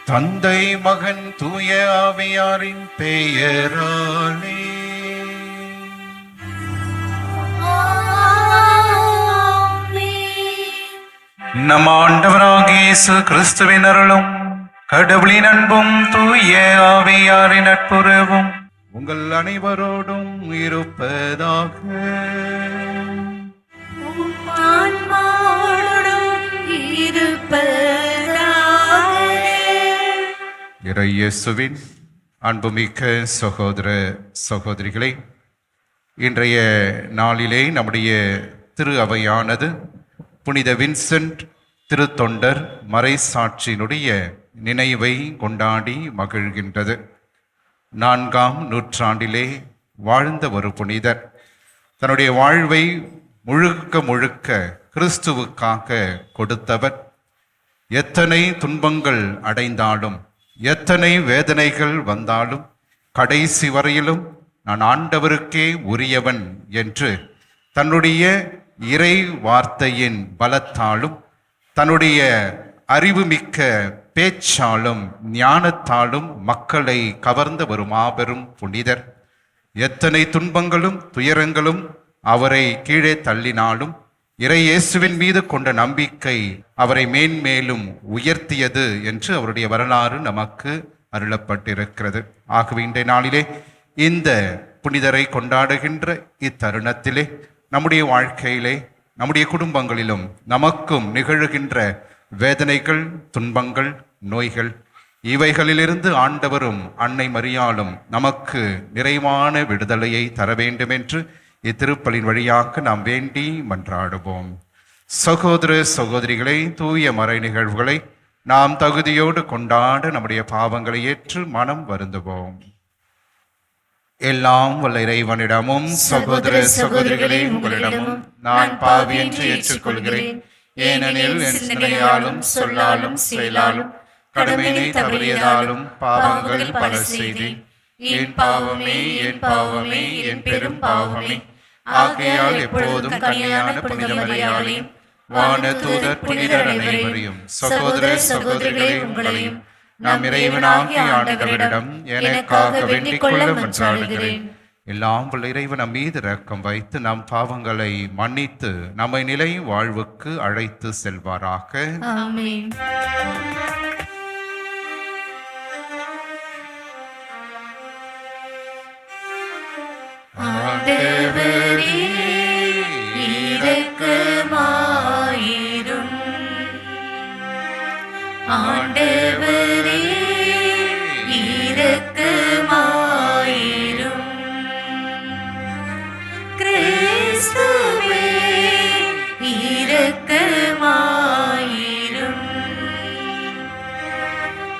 தந்தை மகன் தூய ஆவியாரின் பெயராலே. நம் ஆண்டவராகிய இயேசு கிறிஸ்துவின் அருளும் கடவுளின் அன்பும் தூய ஆவியாரின் நட்புறவும் உங்கள் அனைவரோடும் இருப்பதாக. இயேசுவின் அன்புமிக்க சகோதர சகோதரிகளே, இன்றைய நாளிலே நம்முடைய திரு அவையானது புனித வின்சென்ட் திருத்தொண்டர் மறைசாட்சியினுடைய நினைவை கொண்டாடி மகிழ்கின்றது. 4ஆம் நூற்றாண்டிலே வாழ்ந்த ஒரு புனிதர் தன்னுடைய வாழ்வை முழுக்க கிறிஸ்துவுக்காக கொடுத்தவர். எத்தனை துன்பங்கள் அடைந்தாலும், எத்தனை வேதனைகள் வந்தாலும், கடைசி வரையிலும் நான் ஆண்டவருக்கே உரியவன் என்று தன்னுடைய இறை வார்த்தையின் பலத்தாலும், தன்னுடைய அறிவுமிக்க பேச்சாலும், ஞானத்தாலும் மக்களை கவர்ந்த ஒரு மாபெரும் புனிதர். எத்தனை துன்பங்களும் துயரங்களும் அவரை கீழே தள்ளினாலும் இறை இயேசுவின் மீது கொண்ட நம்பிக்கை அவரை மேன்மேலும் உயர்த்தியது என்று அவருடைய வரலாறு நமக்கு அருளப்பட்டிருக்கிறது. ஆகவே இன்றைய நாளிலே இந்த புனிதரை கொண்டாடுகின்ற இத்தருணத்திலே நம்முடைய வாழ்க்கையிலே, நம்முடைய குடும்பங்களிலும் நமக்கும் நிகழ்கின்ற வேதனைகள், துன்பங்கள், நோய்கள், இவைகளிலிருந்து ஆண்டவரும் அன்னை மரியாளும் நமக்கு நிறைவான விடுதலையை தர வேண்டும் என்று இத்திருப்பலின் வழியாக நாம் வேண்டி மன்றாடுவோம். சகோதர சகோதரிகளை, தூய மறை நிகழ்வுகளை நாம் தகுதியோடு கொண்டாட நம்முடைய பாவங்களை ஏற்று மனம் வருந்துவோம். எல்லாம் வல்ல இறைவனிடமும் சகோதர சகோதரிகளே உங்களிடமும் நான் பாவி என்று ஏற்றுக்கொள்கிறேன். ஏனெனில் என் சிந்தனையாலும் சொல்லாலும் செயலாலும் கடமையை தவறியதாலும் பாவங்கள் பல செய்தேன். என் பாவமே, என் பாவமே, என் பெரும் பாவமே. ஆகையால் எப்போதும் கன்னியான புனித மரியாதையும் வான தூதர் புனிதர் அனைவரையும் சகோதர சகோதரிகளே உங்களையும் நாம் இறைவனாகிய ஆண்டவரிடம் எனக்காக வேண்டிக் கொள்ள மன்றாடுகிறேன். எல்லாம் வல்ல இறைவன் நம் மீது இரக்கம் வைத்து நம் பாவங்களை மன்னித்து நம்மை நிலை வாழ்வுக்கு அழைத்து செல்வாராக. ஆமென். ஆண்டவரே இரக்கமாயிரும். ஆண்டவரே இரக்கமாயிரும். கிறிஸ்துவே இரக்கமாயிரும்.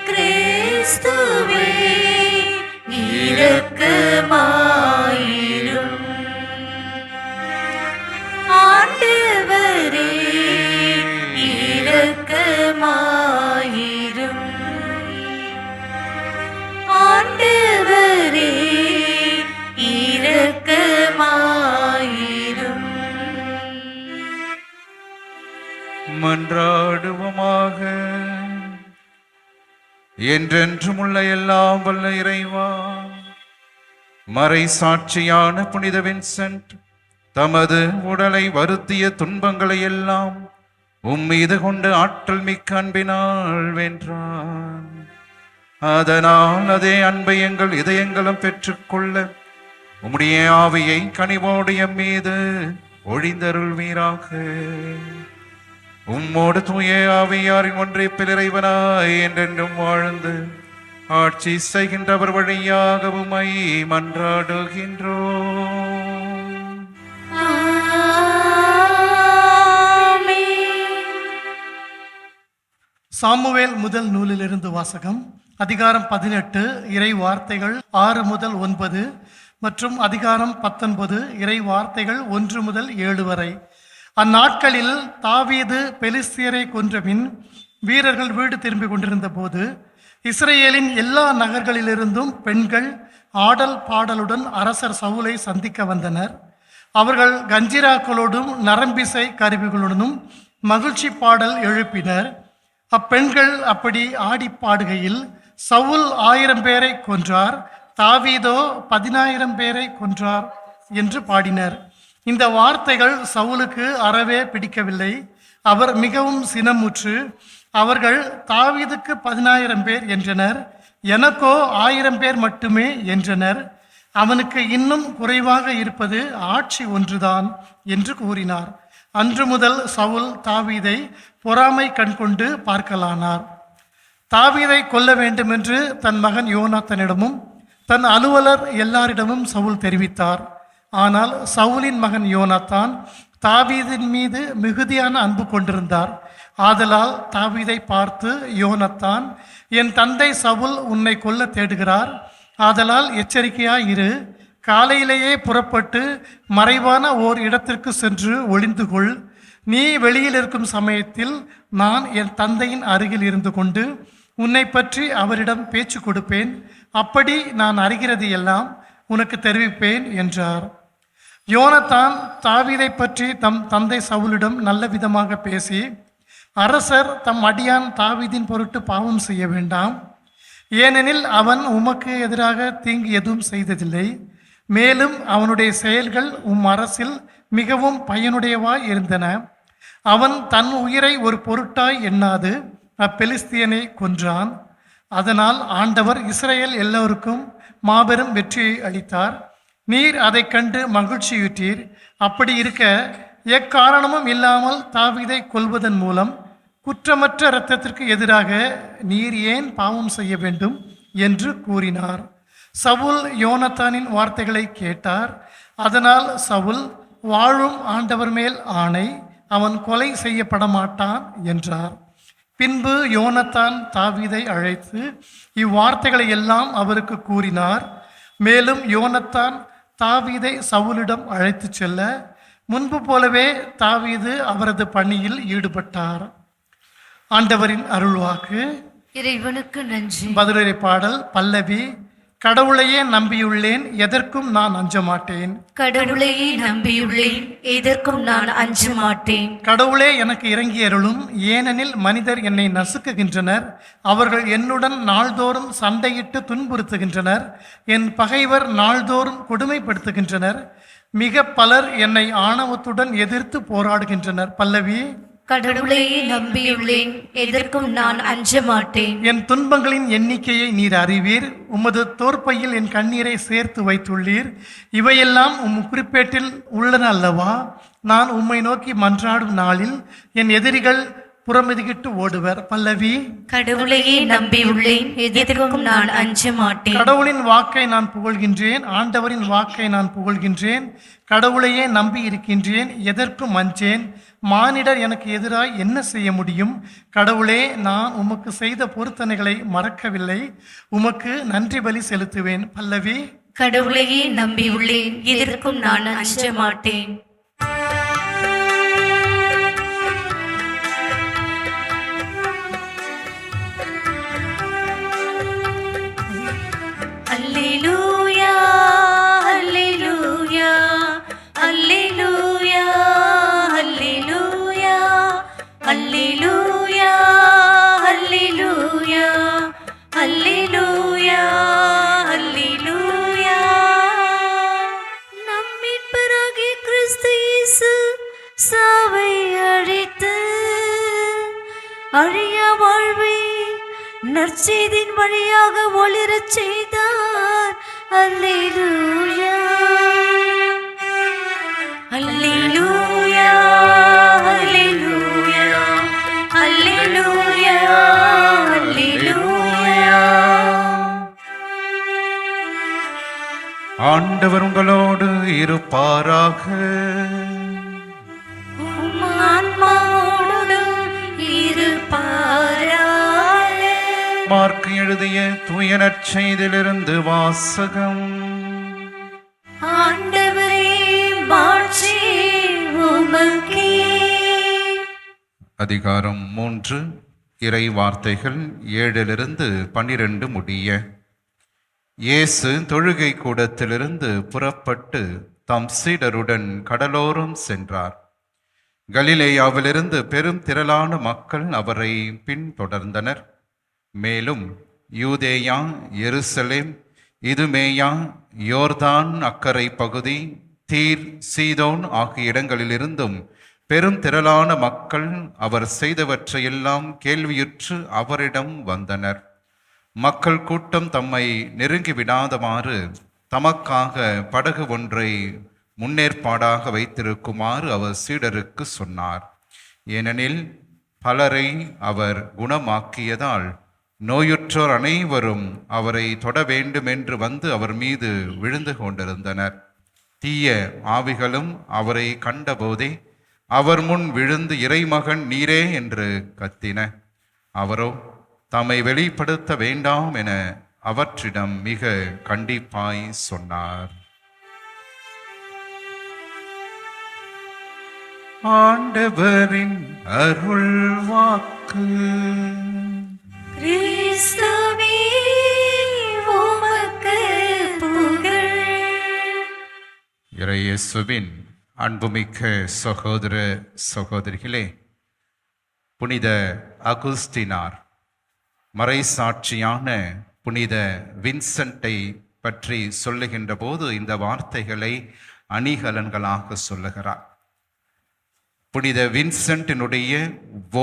கிறிஸ்துவே இரக்கமாயிரும். ஆண்டவரே இரக்கமாயிரும். ஆண்டவரே இரக்கமாயிரும். மன்றாடுவோமாக. என்றென்றும் உள்ள எல்லாம் வல்ல இறைவா, மறைசாட்சியான புனித வின்சென்ட் தமது உடலை வருத்திய துன்பங்களை எல்லாம் உம்மீது கொண்டு ஆற்றல் மிக்க அன்பினால் வென்றான். அதனால் அதே அன்பை எங்கள் இதயங்களும் பெற்றுக்கொள்ள உம்முடைய ஆவியை கனிவோடு எம் மீது ஒழிந்தருள்வீராக. உம்மோடு தூய ஆவியாரின் ஒன்றிப்பில் இறைவனாய் என்றென்றும் வாழ்ந்து ஆட்சி செய்கின்றவர் வழியாக உம்மை மன்றாடுகின்றோம். சாமுவேல் முதல் நூலிலிருந்து வாசகம். அதிகாரம் 18 இறை வார்த்தைகள் 6 முதல் 9 மற்றும் அதிகாரம் 19 இறை வார்த்தைகள் 1 முதல் 7 வரை. அந்நாட்களில் தாவீது பெலிஸ்தியரை கொன்றபின் வீரர்கள் வீடு திரும்பி கொண்டிருந்த போது இஸ்ரேலின் எல்லா நகர்களிலிருந்தும் பெண்கள் ஆடல் பாடலுடன் அரசர் சவுலை சந்திக்க வந்தனர். அவர்கள் கஞ்சிராக்களோடும் நரம்பிசை கருவிகளுடனும் மகிழ்ச்சி பாடல் எழுப்பினர். அப்பெண்கள் அப்படி ஆடி பாடுகையில், சவுல் 1000 பேரை கொன்றார், தாவீதோ 10,000 பேரை கொன்றார் என்று பாடினர். இந்த வார்த்தைகள் சவுலுக்கு அறவே பிடிக்கவில்லை. அவர் மிகவும் சினமுற்று, அவர்கள் தாவீதுக்கு 10,000 பேர் என்றனர், எனக்கோ 1000 பேர் மட்டுமே என்றனர். அவனுக்கு இன்னும் குறைவாக இருப்பது ஆட்சி ஒன்றுதான் என்று கூறினார். அன்று முதல் சவுல் தாவீதை பொறாமை கண்கொண்டு பார்க்கலானார். தாவீதை கொல்ல வேண்டுமென்று தன் மகன் யோனாத்தனிடமும் தன் அலுவலர் எல்லாரிடமும் சவுல் தெரிவித்தார். ஆனால் சவுலின் மகன் யோனாத்தான் தாவீதின் மீது மிகுதியான அன்பு கொண்டிருந்தார். ஆதலால் தாவீதை பார்த்து யோனாத்தான், என் தந்தை சவுல் உன்னை கொல்ல தேடுகிறார், ஆதலால் எச்சரிக்கையாய் இரு. காலையிலேயே புறப்பட்டு மறைவான ஓர் இடத்திற்கு சென்று ஒளிந்து கொள். நீ வெளியில் இருக்கும் சமயத்தில் நான் என் தந்தையின் அருகில் இருந்து கொண்டு உன்னை பற்றி அவரிடம் பேச்சு கொடுப்பேன். அப்படி நான் அறிகிறது எல்லாம் உனக்கு தெரிவிப்பேன் என்றார். யோனாத்தான் தாவீதை பற்றி தம் தந்தை சவுலிடம் நல்ல விதமாக பேசி, அரசர் தம் அடியான் தாவீதின் பொருட்டு பாவம் செய்ய வேண்டாம், ஏனெனில் அவன் உமக்கு எதிராக தீங்கு எதுவும் செய்ததில்லை. மேலும் அவனுடைய செயல்கள் அரசில் மிகவும் பயனுடையவாய் இருந்தன. அவன் தன் உயிரை ஒரு பொருட்டாய் எண்ணாது அப்பெலிஸ்தியனை கொன்றான். அதனால் ஆண்டவர் இஸ்ரவேல் எல்லோருக்கும் மாபெரும் வெற்றியை அளித்தார். நீர் அதை கண்டு மகிழ்ச்சியுற்றீர். அப்படி இருக்க எக்காரணமும் இல்லாமல் தாவீதை கொல்வதன் மூலம் குற்றமற்ற இரத்தத்திற்கு எதிராக நீர் ஏன் பாவம் செய்ய வேண்டும் என்று கூறினார். சவுல் யோனாத்தானின் வார்த்தைகளை கேட்டார். அதனால் சவுல், வாழும் ஆண்டவர் மேல் ஆணை, அவன் கொலை செய்யப்பட மாட்டான் என்றார். பின்பு யோனாத்தான் தாவீதை அழைத்து இவ்வார்த்தைகளை எல்லாம் அவருக்கு கூறினார். மேலும் யோனாத்தான் தாவீதை சவுலிடம் அழைத்து செல்ல, முன்பு போலவே தாவீது அவரது பணியில் ஈடுபட்டார். ஆண்டவரின் அருள்வாக்கு. இறைவனுக்கு நன்றி. பதிலுரை பாடல் பல்லவி. கடவுளையே நம்பியுள்ளேன், எதற்கும் நான் அஞ்ச மாட்டேன். கடவுளையே நம்பியுள்ளேன், எதற்கும் நான் அஞ்ச மாட்டேன். கடவுளே எனக்கு இறங்கி அருளும், ஏனெனில் மனிதர் என்னை நசுக்குகின்றனர். அவர்கள் என்னுடன் நாள்தோறும் சண்டையிட்டு துன்புறுத்துகின்றனர். என் பகைவர் நாள்தோறும் கொடுமைப்படுத்துகின்றனர். மிக பலர் என்னை ஆணவத்துடன் எதிர்த்து போராடுகின்றனர். பல்லவி. கடவுளையே நம்பியுள்ளேன், எதற்கும் நான் அஞ்ச மாட்டேன். என் துன்பங்களின் எண்ணிக்கையை நீர் அறிவீர். உமது தோற்பையில் என் கண்ணீரை சேர்த்து வைத்துள்ளீர். இவையெல்லாம் குறிப்பேட்டில் உள்ளன அல்லவா? நான் உம்மை நோக்கி மன்றாடும் நாளில் என் எதிரிகள் புறமிதிக்கிட்டு ஓடுவர். பல்லவி. கடவுளையே நம்பியுள்ளேன், எதற்கும் நான் அஞ்ச மாட்டேன். கடவுளின் வாக்கை நான் புகழ்கின்றேன், ஆண்டவரின் வாக்கை நான் புகழ்கின்றேன். கடவுளையே நம்பி இருக்கின்றேன், எதற்கும் அஞ்சேன். மானிடர் எனக்கு எதிராய் என்ன செய்ய முடியும்? கடவுளே, நான் உமக்கு செய்த பொருத்தனைகளை மறக்கவில்லை. உமக்கு நன்றி பலி செலுத்துவேன். பல்லவி. கடவுளையே நம்பியுள்ளேன், எதற்கும் நான் அஞ்ச மாட்டேன். அல்லேலூயா, அல்லேலூயா, அல்லேலூயா, அல்லேலூயா, அல்லேலூயா, அல்லேலூயா, அல்லேலூயா, அல்லேலூயா. நம் மீட்பராகிய கிறிஸ்து இயேசு சாவை அழித்து அழியா வாழ்வை நற்செய்தியின் வழியாக ஒளிரச் செய்தார். அல்லேலூயா, அல்லேலூயா, அல்லேலூயா, அல்லேலூயா, அல்லேலூயா. ஆண்டவர் உங்களோடு இருப்பாராக. உம் ஆன்மாவோடும் இருப்பாராக. மார்க்கு எழுதிய தூய நற்செய்தியிலிருந்து வாசகம். ஆண்டவரே, மாட்சி உமக்கே. அதிகாரம் 3, இறை வார்த்தைகள் 7 12 முடிய. இயேசு தொழுகை கூடத்திலிருந்து புறப்பட்டு தம் சீடருடன் கடலோரம் சென்றார். கலிலேயாவிலிருந்து பெரும் திரளான மக்கள் அவரை பின்தொடர்ந்தனர். மேலும் யூதேயா, எருசலேம், இதுமேயா, யோர்தான் அக்கரை பகுதி, தீர், சீதோன் ஆகிய இடங்களிலிருந்தும் பெரும் திரளான மக்கள் அவர் செய்தவற்றையெல்லாம் கேள்வியுற்று அவரிடம் வந்தனர். மக்கள் கூட்டம் தம்மை நெருங்கிவிடாதவாறு தமக்காக படகு ஒன்றை முன்னேற்பாடாக வைத்திருக்குமாறு அவர் சீடருக்கு சொன்னார். ஏனெனில் பலரை அவர் குணமாக்கியதால் நோயுற்றோர் அனைவரும் அவரை தொட வேண்டுமென்று வந்து அவர் மீது விழுந்து கொண்டிருந்தனர். தீய ஆவிகளும் அவரை கண்டபோதே அவர் முன் விழுந்து, இறைமகன் நீரே என்று கத்தின. அவரோ தம்மை வெளிப்படுத்த வேண்டாம் என அவற்றிடம் மிக கண்டிப்பாய் சொன்னார். ஆண்டவரின் அருள் வாக்கு. கிறிஸ்துவே உமக்கு புகழ். இறையேசுவின் அன்புமிக்க சகோதர சகோதரிகளே, புனித அகுஸ்தினார் மறைசாட்சியான புனித வின்சென்ட்டை பற்றி சொல்லுகின்ற போது இந்த வார்த்தைகளை அணிகலன்களாக சொல்லுகிறார். புனித வின்சென்ட்டினுடைய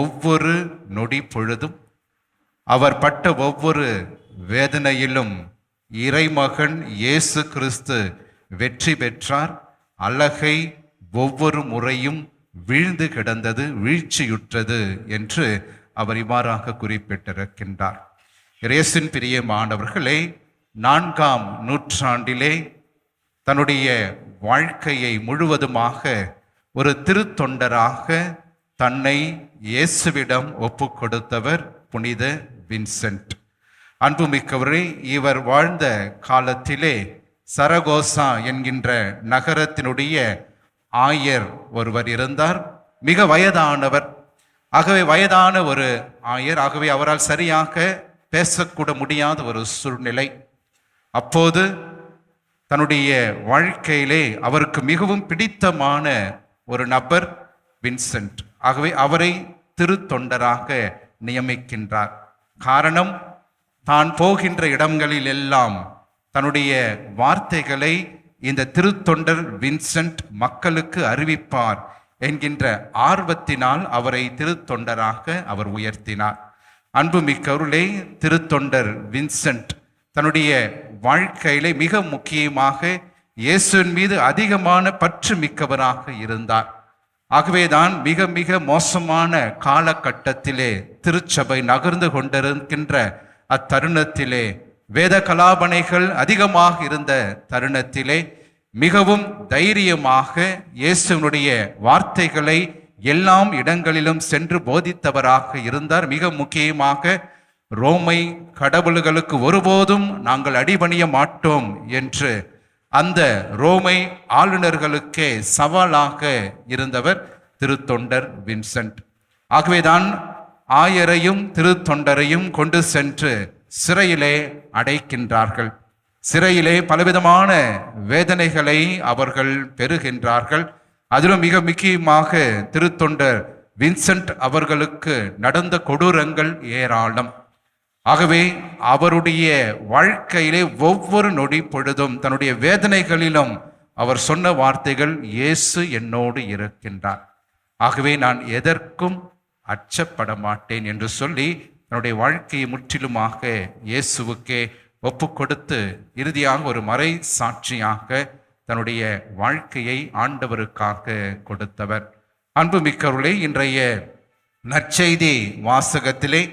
ஒவ்வொரு நொடி பொழுதும், அவர் பட்ட ஒவ்வொரு வேதனையிலும் இறைமகன் இயேசு கிறிஸ்து வெற்றி பெற்றார். அலகை ஒவ்வொரு முறையும் வீழ்ந்து கிடந்தது, வீழ்ச்சியுற்றது என்று அவர் இவ்வாறாக குறிப்பிட்டிருக்கின்றார். இயேசுவின் பிரியமானவர்களே, 4ஆம் நூற்றாண்டிலே தன்னுடைய வாழ்க்கையை முழுவதுமாக ஒரு திருத்தொண்டராக தன்னை இயேசுவிடம் ஒப்பு கொடுத்தவர் புனித வின்சென்ட். அன்புமிக்கவரே, இவர் வாழ்ந்த காலத்திலே சரகோசா என்கின்ற நகரத்தினுடைய ஆயர் ஒருவர் இருந்தார். மிக வயதானவர். ஆகவே வயதான ஒரு ஆயர். ஆகவே அவரால் சரியாக பேசக்கூட முடியாத ஒரு சூழ்நிலை. அப்போது தன்னுடைய வாழ்க்கையிலே அவருக்கு மிகவும் பிடித்தமான ஒரு நபர் வின்சென்ட். ஆகவே அவரை திருத்தொண்டராக நியமிக்கின்றார். காரணம், தான் போகின்ற இடங்களில் எல்லாம் தன்னுடைய வார்த்தைகளை இந்த திருத்தொண்டர் வின்சென்ட் மக்களுக்கு அறிவிப்பார் என்கின்ற ஆர்வத்தினால் அவரை திருத்தொண்டராக அவர் உயர்த்தினார். அன்புமிக்கவர்களே, திருத்தொண்டர் வின்சென்ட் தன்னுடைய வாழ்க்கையிலே மிக முக்கியமாக இயேசுவின் மீது அதிகமான பற்று மிக்கவராக இருந்தார். ஆகவேதான் மிக மிக மோசமான காலகட்டத்திலே திருச்சபை நகர்ந்து கொண்டிருக்கின்ற அத்தருணத்திலே, வேத கலாபனைகள் அதிகமாக இருந்த தருணத்திலே மிகவும் தைரியமாக இயேசுவினுடைய வார்த்தைகளை எல்லாம் இடங்களிலும் சென்று போதித்தவராக இருந்தார். மிக முக்கியமாக ரோமை கடவுள்களுக்கு ஒருபோதும் நாங்கள் அடிபணிய மாட்டோம் என்று அந்த ரோமை ஆளுநர்களுக்கே சவாலாக இருந்தவர் திருத்தொண்டர் வின்சென்ட். ஆகவேதான் ஆயரையும் திருத்தொண்டரையும் கொண்டு சென்று சிறையிலே அடைக்கின்றார்கள். சிறையிலே பலவிதமான வேதனைகளை அவர்கள் பெறுகின்றார்கள். அதிலும் மிக முக்கியமாக திருத்தொண்டர் வின்சென்ட் அவர்களுக்கு நடந்த கொடூரங்கள் ஏராளம். ஆகவே அவருடைய வாழ்க்கையிலே ஒவ்வொரு நொடி பொழுதும் தன்னுடைய வேதனைகளிலும் அவர் சொன்ன வார்த்தைகள், இயேசு என்னோடு இருக்கின்றார், ஆகவே நான் எதற்கும் அச்சப்பட மாட்டேன் என்று சொல்லி தன்னுடைய வாழ்க்கையை முற்றிலுமாக இயேசுவுக்கே ஒப்பு கொடுத்து இறுதியாக ஒரு மறை சாட்சியாக தன்னுடைய வாழ்க்கையை ஆண்டவருக்காக கொடுத்தவர். அன்புமிக்கவர்களே, இன்றைய நற்செய்தி வாசகத்திலே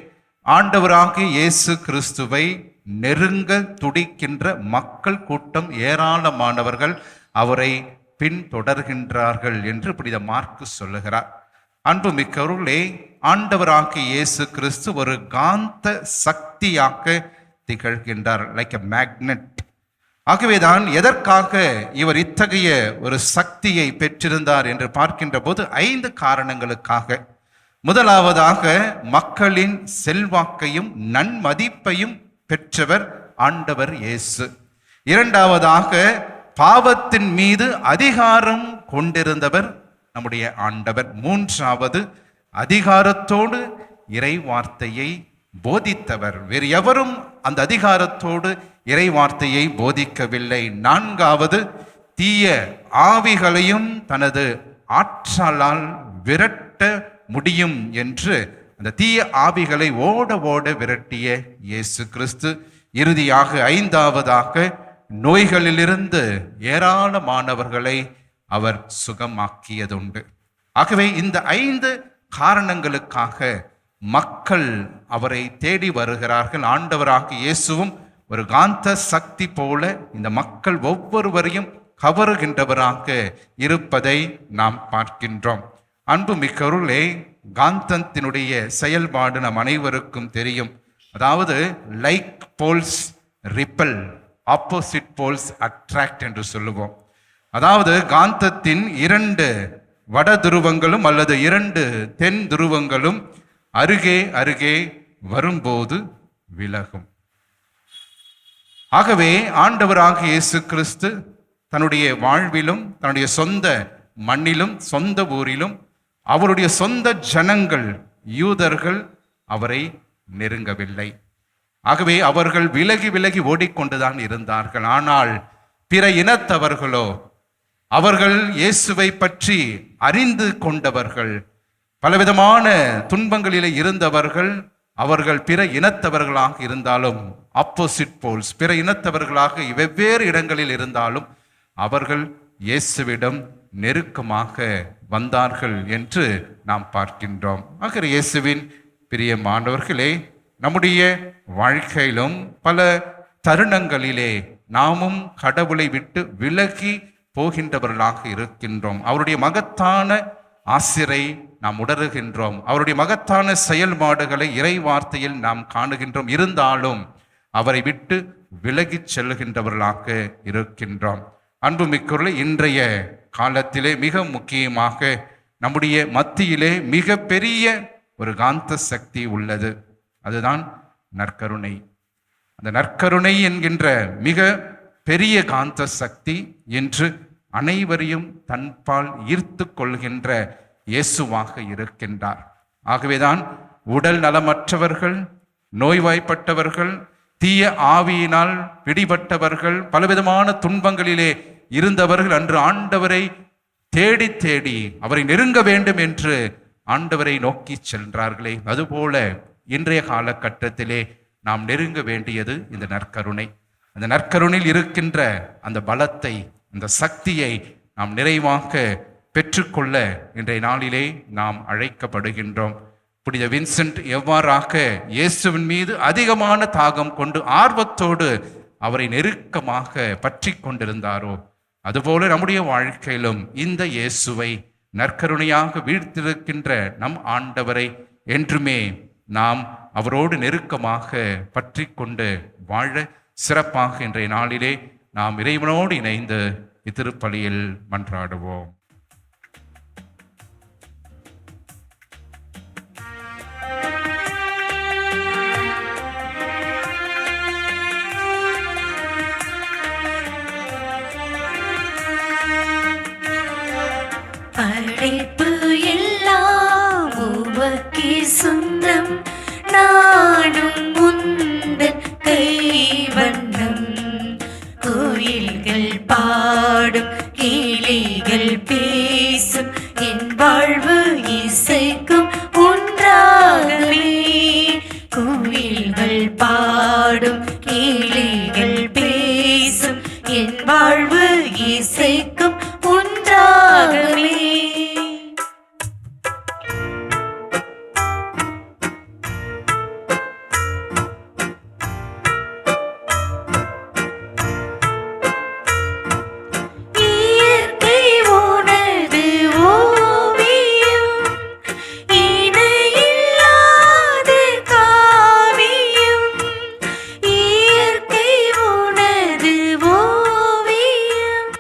ஆண்டவராகிய இயேசு கிறிஸ்துவை நெருங்க துடிக்கின்ற மக்கள் கூட்டம், ஏராளமானவர்கள் அவரை பின்தொடர்கின்றார்கள் என்று புனித மார்க்கு சொல்லுகிறார். அன்புமிக்கவர்களே, ஆண்டவராகிய இயேசு கிறிஸ்து ஒரு காந்த சக்தியாக திகழ்கின்றார், லைக் எ மேக்னெட். ஆகவேதான் எதற்காக இவர் இத்தகைய ஒரு சக்தியை பெற்றிருந்தார் என்று பார்க்கின்ற போது 5 காரணங்களுக்காக. முதலாவதாக, மக்களின் செல்வாக்கையும் நன்மதிப்பையும் பெற்றவர் ஆண்டவர் இயேசு. இரண்டாவதாக, பாவத்தின் மீது அதிகாரம் கொண்டிருந்தவர் நம்முடைய ஆண்டவர். மூன்றாவது, அதிகாரத்தோடு இறை வார்த்தையை போதித்தவர். வேறு எவரும் அந்த அதிகாரத்தோடு இறை வார்த்தையை போதிக்கவில்லை. நான்காவது, தீய ஆவிகளையும் தனது ஆற்றலால் விரட்ட முடியும் என்று அந்த தீய ஆவிகளை ஓட ஓட விரட்டிய இயேசு கிறிஸ்து. இறுதியாக ஐந்தாவதாக, நோய்களிலிருந்து ஏராளமானவர்களை அவர் சுகமாக்கியதுண்டு. ஆகவே இந்த 5 காரணங்களுக்காக மக்கள் அவரை தேடி வருகிறார்கள். ஆண்டவராகிய இயேசுவும் ஒரு காந்த சக்தி போல இந்த மக்கள் ஒவ்வொருவரையும் கவருகின்றவராக இருப்பதை நாம் பார்க்கின்றோம். அன்புமிக்கவர்களே, காந்தத்தினுடைய செயல்பாடு நம் அனைவருக்கும் தெரியும். அதாவது like poles repel, opposite poles attract என்று சொல்லுவோம். அதாவது காந்தத்தின் 2 வட துருவங்களும் அல்லது 2 தென் துருவங்களும் அருகே அருகே வரும்போது விலகும். ஆகவே ஆண்டவராகிய இயேசு கிறிஸ்து தன்னுடைய வாழ்விலும் தன்னுடைய சொந்த மண்ணிலும் சொந்த ஊரிலும் அவருடைய சொந்த ஜனங்கள் யூதர்கள் அவரை நெருங்கவில்லை. ஆகவே அவர்கள் விலகி விலகி ஓடிக்கொண்டுதான் இருந்தார்கள். ஆனால் பிற இனத்தவர்களோ, அவர்கள் இயேசுவை பற்றி அறிந்து கொண்டவர்கள், பலவிதமான துன்பங்களிலே இருந்தவர்கள், அவர்கள் பிற இனத்தவர்களாக இருந்தாலும், ஆப்போசிட் போல்ஸ், பிற இனத்தவர்களாக வெவ்வேறு இடங்களில் இருந்தாலும் அவர்கள் இயேசுவிடம் நெருக்கமாக வந்தார்கள் என்று நாம் பார்க்கின்றோம். ஆகிற இயேசுவின் பிரியமானவர்களே, நம்முடைய வாழ்க்கையிலும் பல தருணங்களிலே நாமும் கடவுளை விட்டு விலகி போகின்றவர்களாக இருக்கின்றோம். அவருடைய மகத்தான ஆசிரை நாம் உணர்கின்றோம். அவருடைய மகத்தான செயல்பாடுகளை இறை வார்த்தையில் நாம் காணுகின்றோம். இருந்தாலும் அவரை விட்டு விலகிச் செல்லுகின்றவர்களாக இருக்கின்றோம். அன்புமிக்கவர்களே, இன்றைய காலத்திலே மிக முக்கியமாக நம்முடைய மத்தியிலே மிக பெரிய ஒரு காந்த சக்தி உள்ளது. அதுதான் நற்கருணை. அந்த நற்கருணை என்கின்ற மிக பெரிய காந்த சக்தி இன்று அனைவரையும் தன்பால் ஈர்த்து கொள்கின்ற இயேசுவாக இருக்கின்றார். ஆகவேதான் உடல் நலமற்றவர்கள், நோய்வாய்ப்பட்டவர்கள், தீய ஆவியினால் பிடிபட்டவர்கள், பலவிதமான துன்பங்களிலே இருந்தவர்கள் அன்று ஆண்டவரை தேடி தேடி அவரை நெருங்க வேண்டும் என்று ஆண்டவரை நோக்கி சென்றார்களே, அதுபோல இன்றைய காலகட்டத்திலே நாம் நெருங்க வேண்டியது இந்த நற்கருணை. அந்த நற்கருணையில் இருக்கின்ற அந்த பலத்தை, அந்த சக்தியை நாம் நிறைவாக பெற்றுக்கொள்ள இன்றைய நாளிலே நாம் அழைக்கப்படுகின்றோம். புனித வின்சென்ட் எவ்வாறாக இயேசுவின் மீது அதிகமான தாகம் கொண்டு ஆர்வத்தோடு அவரை நெருக்கமாக பற்றி கொண்டிருந்தாரோ, அதுபோல நம்முடைய வாழ்க்கையிலும் இந்த இயேசுவை நற்கருணையாக வீழ்த்திருக்கின்ற நம் ஆண்டவரை என்றுமே நாம் அவரோடு நெருக்கமாக பற்றி கொண்டு வாழ சிறப்பாக இன்றைய நாளிலே நாம் இறைவனோடு இணைந்து இத்திருப்பலியில் மன்றாடுவோம். படைப்பு எல்லாம் உமக்கே சொந்தம், நாடும் முந்தன் கைவண்ணம். கோயில்கள் பாடும், கிளிகள் பேசும், என் வாழ்வு இசைக்கும் ஒன்றாகவே. கோயில்கள் பாடும், கிளிகள் பேசும், என் வாழ்வு இசைக்கும் ஒன்றாகவே. இயற்கை உனது ஓவியம், இணையில்லாத காவியம். இயற்கை உனது ஓவியம்.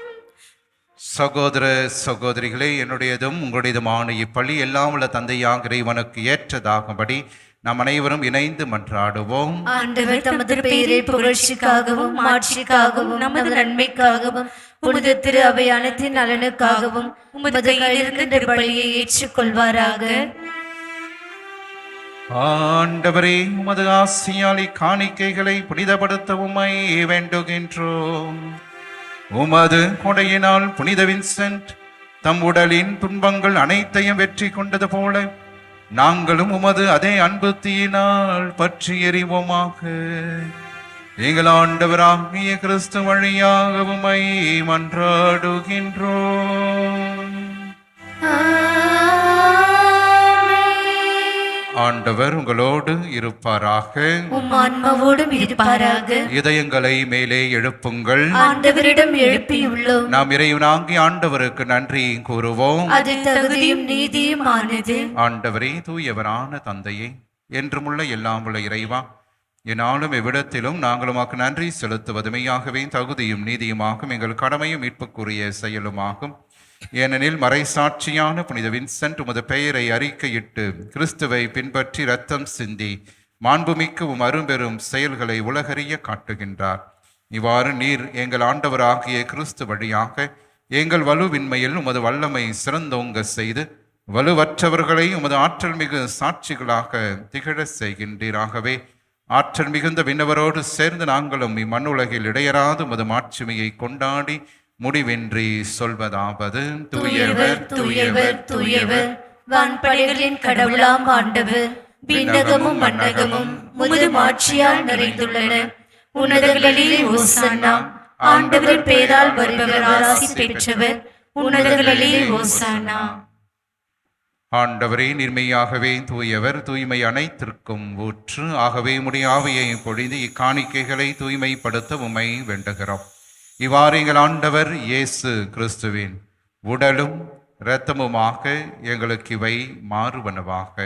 சகோதர சகோதரிகளே, என்னுடையதும் உங்களுடையதுமான இப்பள்ளி எல்லாம் உள்ள தந்தையாக இறைவனுக்கு ஏற்றதாகும்படி நாம் அனைவரும் இணைந்து மன்றாடுவோம். ஆண்டவர் தமது பெயரை புகழ்ச்சிக்காகவும் மாட்சிக்காகவும் நமது நன்மைக்காகவும் புனித திரு அவை அனைத்தின் நலனுக்காகவும் உமது கையிலிருந்து பலியை ஏற்றுக்கொள்வாராக. ஆண்டவரே, உமது ஆசியாலி காணிக்கைகளை புனிதப்படுத்த உம்மை வேண்டுகின்றோம். உமது கொடையினால் புனித வின்சென்ட் தம் உடலின் துன்பங்கள் அனைத்தையும் வெற்றி கொண்டது போல நாங்களும் உமது அதே அன்பு தீயினால் பற்றி எறிவோமாக. எங்கள் ஆண்டவராகிய கிறிஸ்து வழியாக உம்மை மன்றாடுகின்றோம். ஆண்டவர் உங்களோடு இருப்பாராக. உம் ஆன்மாவோடும் இருப்பாராக. இதயங்களை மேலே எழுப்புங்கள். ஆண்டவரிடம் எழுப்பியுள்ளோம். நாம் இறைவனாகிய ஆண்டவருக்கு நன்றி கூறுவோம். அது தகுதியும் நீதியும் ஆனது. ஆண்டவரே, தூயவரான தந்தையே, என்றுமுள்ள எல்லாம் உள்ள இறைவா, என்னாலும் எவ்விடத்திலும் நாங்கள் உமக்கு நன்றி செலுத்துவது மெய்யாகவே தகுதியும் நீதியுமாகும், எங்கள் கடமையும் மீட்புக்குரிய செயலுமாகும். ஏனெனில் மறைசாட்சியான புனித வின்சென்ட் உமது பெயரை அறிக்கையிட்டு கிறிஸ்துவை பின்பற்றி இரத்தம் சிந்தி மாண்புமிக்க அரும்பெரும் செயல்களை உலகறிய காட்டுகின்றார். இவ்வாறு நீர் எங்கள் ஆண்டவராகிய கிறிஸ்து வழியாக எங்கள் வலுவின்மையில் உமது வல்லமை சிறந்தோங்க செய்து வலுவற்றவர்களை உமது ஆற்றல் மிகு சாட்சிகளாக திகழ செய்கின்றீராகவே ஆற்றல் மிகுந்த விண்ணவரோடு சேர்ந்து நாங்களும் இம்மண்ணுலகில் இடையராது உமது மாட்சிமையை கொண்டாடி முடிவின்றி சொல்வதாவது: தூயவர் தூயவர் தூயவர், வான்படைகளின் கடவுளாம் ஆண்டவர். விண்ணகமும் மண்ணகமும் உமது மாட்சியால் நிறைந்துள்ளன. உன்னதங்களிலே ஓசன்னா. ஆண்டவரின் பெயரால் வருபவர் ஆசி பெற்றவர். உன்னதங்களிலே ஓசன்னா. ஆண்டவரே, நிர்மையாகவே தூயவர், தூய்மை அனைத்திற்கும் ஊற்று. ஆகவே உம்முடைய ஆவியை பொழிந்து இக்காணிக்கைகளை தூய்மைப்படுத்த உம்மை வேண்டுகிறோம். இவ்வாறு எங்கள் ஆண்டவர் இயேசு கிறிஸ்துவின் உடலும் இரத்தமுமாக எங்களுக்கு இவை மாறுவனவாக.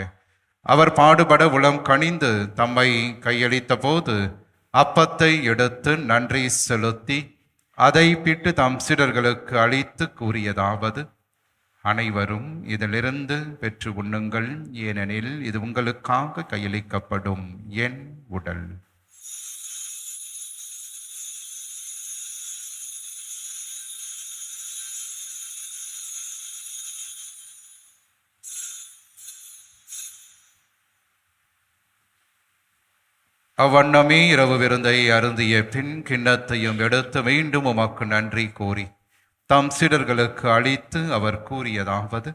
அவர் பாடுபட உளம் கனிந்து தம்மை கையளித்த போது அப்பத்தை எடுத்து நன்றி செலுத்தி அதை பிட்டு தம் சீடர்களுக்கு அளித்து கூறியதாவது: அனைவரும் இதிலிருந்து பெற்று உண்ணுங்கள், ஏனெனில் இது உங்களுக்காக கையளிக்கப்படும் என் உடல். அவ்வண்ணமே இரவு விருந்தை அருந்திய பின் கிண்ணத்தையும் எடுத்து மீண்டும் உமக்கு நன்றி கூறி தம் சீடர்களுக்கு அளித்து அவர் கூறியதாவது: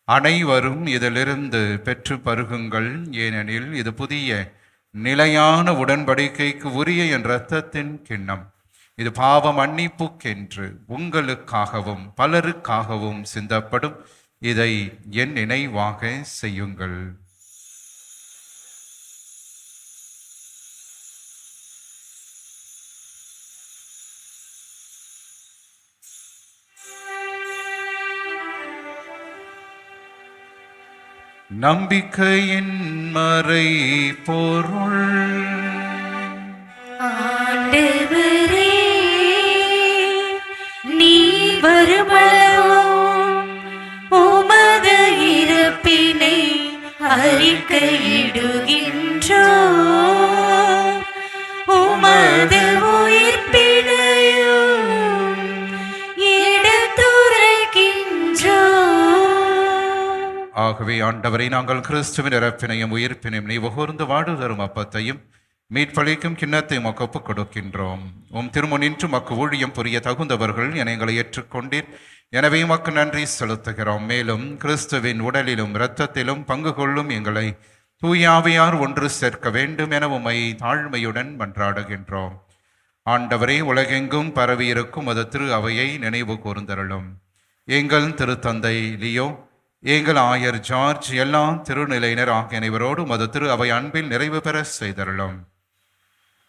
அனைவரும் இதிலிருந்து பெற்று பருகுங்கள், ஏனெனில் இது புதிய நிலையான உடன்படிக்கைக்கு உரிய என் இரத்தத்தின் கிண்ணம். இது பாவ மன்னிப்புக்கென்று உங்களுக்காகவும் பலருக்காகவும் சிந்தப்படும். இதை என் நினைவாக செய்யுங்கள். நம்பிக்கையின் மறை பொருள். ஆண்டவரே, நீ வருமளவும் உமது இறப்பினை அறிக்கையிடுகின்றோம், உமது உயிர்ப்பினையும் எடுத்துரைக்கின்றோம். ஆகவே ஆண்டவரை, நாங்கள் கிறிஸ்துவின் இறப்பினையும் உயிர்ப்பினையும் நீ உகர்ந்து வாடு தரும் அப்பத்தையும் மீட்பளிக்கும் கிண்ணத்தையும் ஒப்புக் கொடுக்கின்றோம். உம் திருமுனின்று மக்கு ஊழியம் புரிய தகுந்தவர்கள் என எங்களை ஏற்றுக்கொண்டீர். எனவே மக்கு நன்றி செலுத்துகிறோம். மேலும் கிறிஸ்துவின் உடலிலும் இரத்தத்திலும் பங்கு கொள்ளும் எங்களை தூயாவியார் ஒன்று சேர்க்க வேண்டும் என உம்மை தாழ்மையுடன் மன்றாடுகின்றோம். ஆண்டவரே, உலகெங்கும் பரவியிருக்கும் அது திரு அவையை நினைவு கூர்ந்தருளும். எங்கள் திருத்தந்தை லியோ, எங்கள் ஆயர் ஜார்ஜ், எல்லா திருநிலையினர் ஆகிய அனைவரோடு மது திரு அவை அன்பில் நிறைவு பெற செய்தருளும்.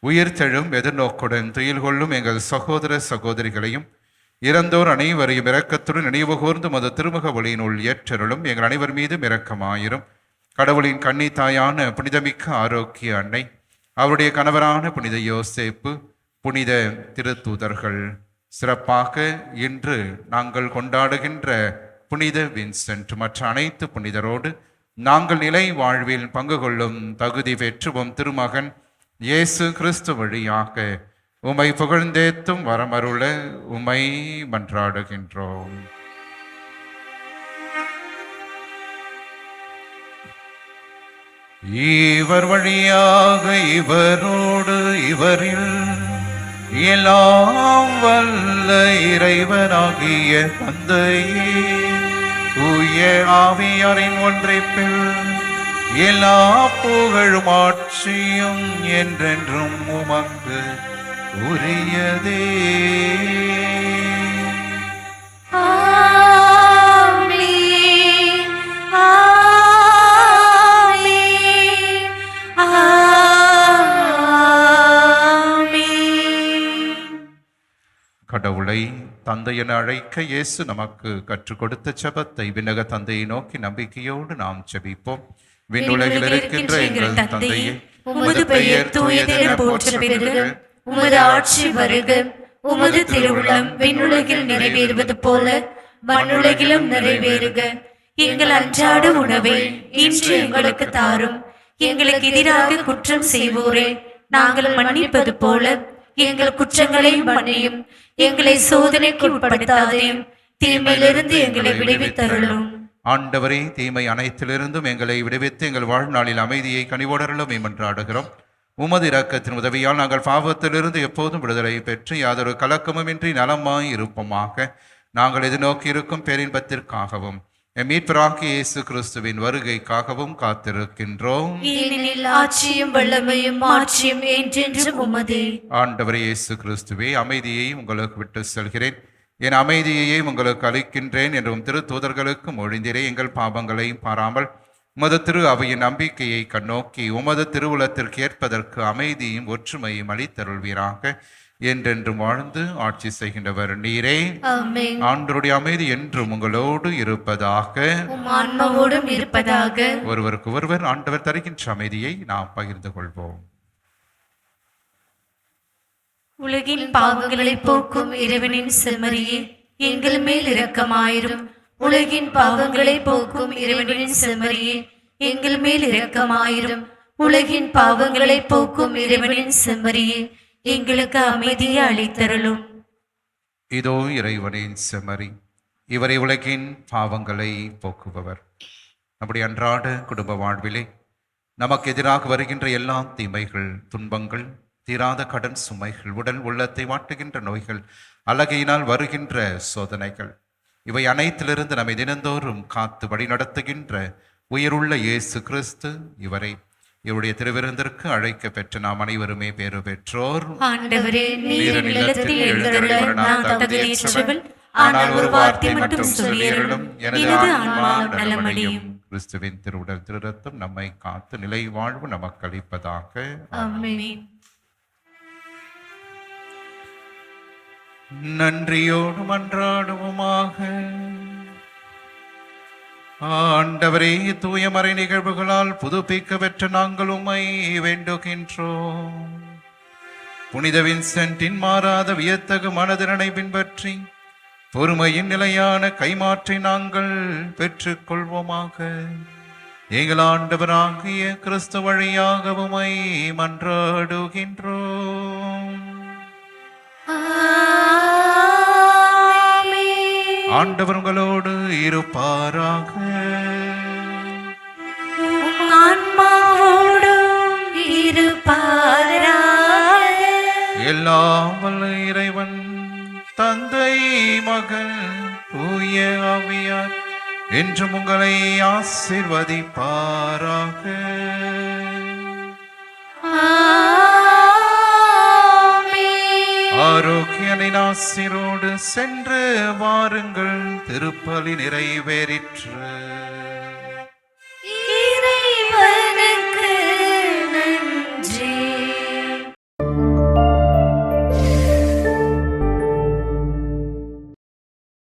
உயிர்த்தெழும் எதிர்நோக்குடன் துயில் கொள்ளும் எங்கள் சகோதர சகோதரிகளையும் இறந்தோர் அனைவரையும் இரக்கத்துடன் நினைவு கூர்ந்து மது திருமுக ஒளியினுள் ஏற்றருளும். எங்கள் அனைவர் மீதும் இரக்கமாயிரும். கடவுளின் கன்னித்தாயான புனிதமிக்க ஆரோக்கிய அன்னை, அவருடைய கணவரான புனித யோசேப்பு, புனித திருத்தூதர்கள், சிறப்பாக இன்று நாங்கள் கொண்டாடுகின்ற புனித வின்சென்ட் மற்ற அனைத்து புனிதரோடு நாங்கள் நிலை வாழ்வில் பங்கு கொள்ளும் தகுதி பெற்றுவோம் திருமகன் இயேசு கிறிஸ்து வழியாக உமை புகழ்ந்தேத்தும் வரமருள உமை மன்றாடுகின்றோம். இவர் வழியாக இவரோடு இவரில் எல்லாம் வல்ல இறைவனாகிய தந்தையே தூய ஆவியாரின் ஒன்றைப்பில் எல்லா புகழும் ஆட்சியும் என்றென்றும் உமக்கு உரியதே. கடவுளை தந்தை என அழைக்க இயேசு நமக்கு கற்றுக் கொடுத்த ஜெபத்தை விண்ணக தந்தையை நோக்கி நம்பிக்கையோடு நாம் ஜெபிப்போம். விண்ணுலகில் இருக்கின்ற எங்கள் தந்தையே, உமது பெயர் தூயதென போற்றப் பெறுக. உமது ஆட்சி வருக. உமது திருவுளம் விண்ணுலகில் நிறைவேறுவது போல மண்ணுலகிலும் நிறைவேறுக. எங்கள் அன்றாட உணவை இன்று எங்களுக்கு தாரும். எங்களுக்கு எதிராக குற்றம் செய்வோரே நாங்கள் மன்னிப்பது போல எங்கள் குற்றங்களை மன்னியும். எங்களை சோதனைக்கு உட்படுத்தாதையும் தீமையிலிருந்து எங்களை விடுவித்தருளும். ஆண்டவரே, தீமை அனைத்திலிருந்தும் எங்களை விடுவித்து எங்கள் வாழ்நாளில் அமைதியை கனிவோடருளும் என்றாடுகிறோம். உமது இரக்கத்தின் உதவியால் நாங்கள் பாவத்திலிருந்து எப்போதும் விடுதலை பெற்று யாதொரு கலக்கமுமின்றி நலமாய் இருப்போமாக. நாங்கள் எதிர்நோக்கி இருக்கும் பேரின்பத்திற்காகவும் மீட்பராகிய இயேசு கிறிஸ்துவின் வருகைக்காகவும் காத்திருக்கின்றோம். ஏனெனில் ஆட்சியும் வல்லமையும் மாட்சியும் என்றென்றும் உமதே. ஆண்டவரே இயேசு கிறிஸ்துவே, அமைதியை உங்களுக்கு விட்டு செல்கிறேன், என் அமைதியையே உங்களுக்கு அளிக்கின்றேன் என்றும் திரு தூதர்களுக்கு மொழிந்திரே. எங்கள் பாவங்களை பாராமல் உமது திரு அவையின் நம்பிக்கையை கண்ணோக்கி உமது திருவுலத்திற்கு ஏற்பதற்கு அமைதியும் ஒற்றுமையும் அளித்தருள்வீராக. என்றென்றும் வாழ்ந்து ஆட்சி செய்கின்றவர் நீரே. ஆமென். ஆண்டவருடைய அமைதி என்றும் உங்களோடு இருப்பதாக, உம் ஆன்மாவோடும் இருப்பதாக. ஒருவருக்கு ஒருவர் ஆண்டவர் தருகின்ற அமைதியை நாம் பகிர்ந்து கொள்வோம். உலகின் பாவங்களை போக்கும் இறைவனின் செம்மறியே எங்கள் மேல் இரக்கமாயிரும். உலகின் பாவங்களை போக்கும் இறைவனின் செம்மறியே எங்கள் மேல் இரக்கமாயிரும். உலகின் பாவங்களை போக்கும் இறைவனின் செம்மறியே எங்களுக்கு அமைதியை அளித்தருளும். இதோ இறைவனின் செம்மறி, இவரை உலகின் பாவங்களை போக்குபவர். நம்முடைய அன்றாட குடும்ப வாழ்விலே நமக்கு எதிராக வருகின்ற எல்லா தீமைகள், துன்பங்கள், தீராத கடன் சுமைகள், உடல் உள்ளத்தை வாட்டுகின்ற நோய்கள், அழகையினால் வருகின்ற சோதனைகள், இவை அனைத்திலிருந்து நம்மை தினந்தோறும் காத்து வழிநடத்துகின்ற உயிருள்ள இயேசு கிறிஸ்து இவரை இவருடைய திருவிருந்திற்கு அழைக்க பெற்ற நாம் அனைவருமே பேறு பெற்றோர். ஆண்டவரே, நீர் நிலத்தில் எழுந்தருள நான் தகுதியற்றவள். ஆனால் ஒரு வார்த்தை மட்டும் சொல்லியருளும், எனது ஆன்மா நலமடையும். கிறிஸ்துவின் திருவுடல் திருரத்தம் நம்மை காத்து நிலை வாழ்வு நமக்கு அளிப்பதாக. ஆமென். நன்றியோடு மன்றாடுவோமாக. ஆண்டவரே, தூய மறை நிகழ்வுகளால் புதுப்பிக்க பெற்ற நாங்கள் உம்மை வேண்டுகின்றோம். புனித வின்சென்டின் மாறாத வியத்தகு மனதிறனை பின்பற்றி பொறுமையின் நிலையான கைமாற்றி நாங்கள் பெற்றுக் கொள்வோமாக. எங்கள் ஆண்டவராகிய கிறிஸ்து வழியாக உம்மை மன்றாடுகின்றோம். ஆண்டவர் உங்களோடு இருப்பாராக. எல்லாம் வல்ல இறைவன் தந்தை, மகன், தூய ஆவியார் என்றும் உங்களை ஆசீர்வதிப்பாராக. ஆரோக்கியனின் ஆசிரோடு சென்று வாருங்கள். திருப்பலி நிறைவேறிற்று.